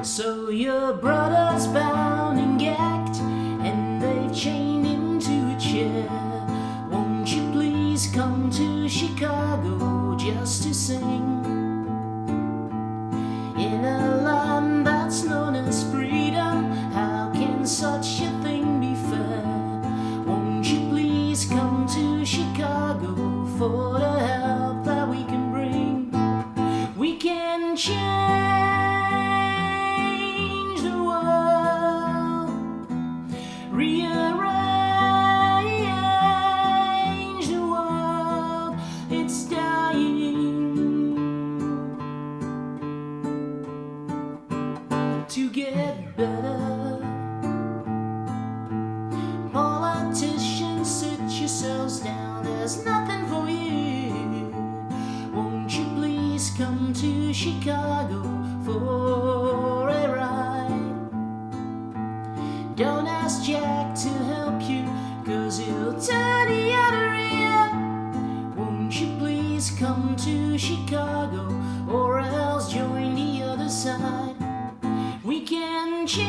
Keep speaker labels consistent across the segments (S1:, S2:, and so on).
S1: So your brother's bound and gagged, and they've chained him to a chair. Won't you please come to Chicago just to sing? In a land that's known as freedom, how can such a thing be fair? Won't you please come to Chicago for the help that we can bring? We can change the world, rearrange the world, it's dying to get better. Politicians, sit yourselves down, there's nothing for you. Won't you please come to Chicago for a ride? Don't ask Jack to help you, 'cause he'll turn the other ear. Won't you please come to Chicago, or else join the other side? We can change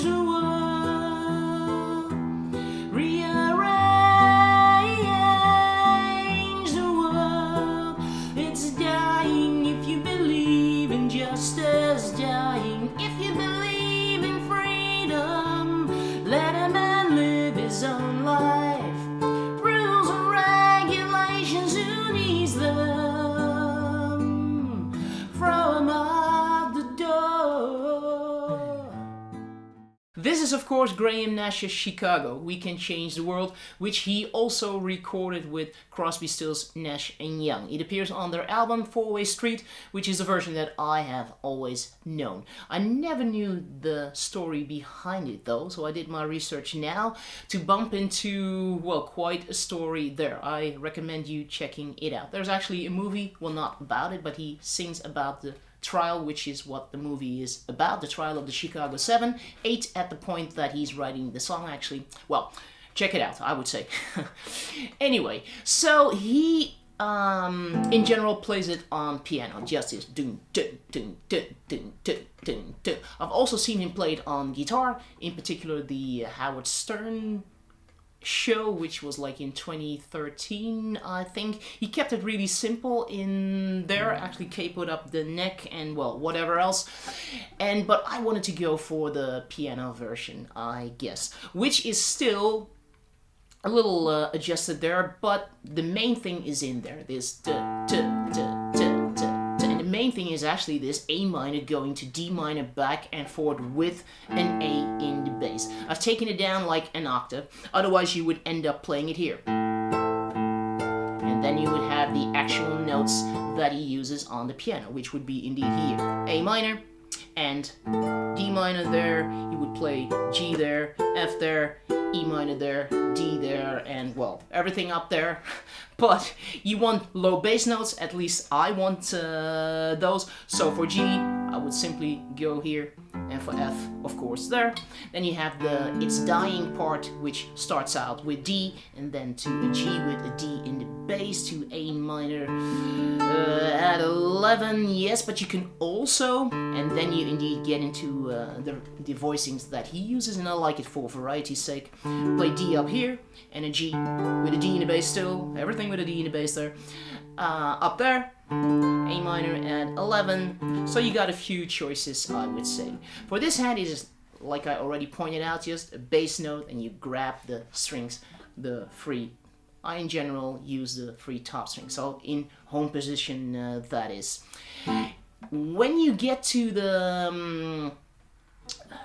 S1: the world, rearrange the world. It's dying if you believe in justice, dying if you believe in freedom. Let a man live his own life. Rules and regulations, who needs them? Throw 'em out the door. This is of course Graham Nash's Chicago, We Can Change the World, which he also recorded with Crosby, Stills, Nash and Young. It appears on their album Four-Way Street, which is the version that I have always known. I never knew the story behind it though, so I did my research now to bump into, well, quite a story there. I recommend you checking it out. There's actually a movie, well, not about it, but he sings about the trial, which is what the movie is about, the trial of the Chicago 7, 8 at the point that he's writing the song actually. Well, check it out, I would say. Anyway, so he in general plays it on piano, just this dun dun dun dun dun dun dun dun. I've also seen him play it on guitar, in particular the Howard Stern show, which was like in 2013, I think. He kept it really simple in there, actually capoed up the neck and, well, whatever else. But I wanted to go for the piano version, I guess, which is still a little adjusted there, but the main thing is in there, this duh, duh, duh, duh, duh, duh. And the main thing is actually this A minor going to D minor back and forth with an A in the bass. I've taken it down like an octave, otherwise you would end up playing it here. And then you would have the actual notes that he uses on the piano, which would be indeed here. A minor and D minor there, you would play G there, F there, E minor there, D there, and, well, everything up there. But you want low bass notes, at least I want those. So for G, I would simply go here, and for F, of course, there. Then you have the It's Dying part, which starts out with D, and then to a G with a D in the bass, to A minor at 11, yes, but you can also, and then you indeed get into the voicings that he uses, and I like it for variety's sake. Play D up here, and a G with a D in the bass still, everything with a D in the bass there. Up there, A minor at 11, so you got a few choices, I would say. For this hand, it is, like I already pointed out, just a bass note, and you grab the strings, the free. I in general use the free top string, so in home position that is. When you get to the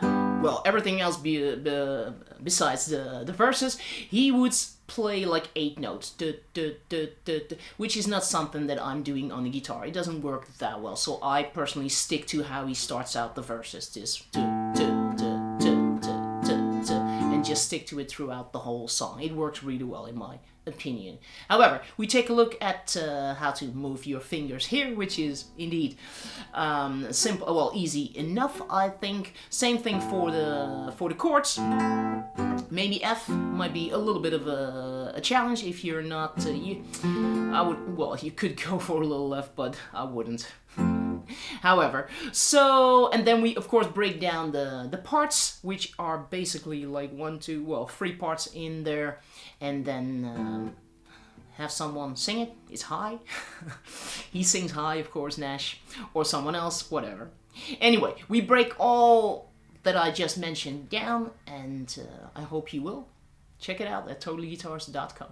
S1: well, everything else besides the verses, he would play like 8 notes, which is not something that I'm doing on the guitar. It doesn't work that well, so I personally stick to how he starts out the verses, this and just stick to it throughout the whole song. It works really well in my opinion. However, we take a look at how to move your fingers here, which is indeed simple, well, easy enough, I think. Same thing for the chords. Maybe F might be a little bit of a challenge if you're not. You could go for a little F, but I wouldn't. However, so, and then we of course break down the parts, which are basically like 3 parts in there, and then have someone sing it. It's high. He sings high, of course, Nash, or someone else, whatever. Anyway, we break all that I just mentioned down, and I hope you will. Check it out at totallyguitars.com.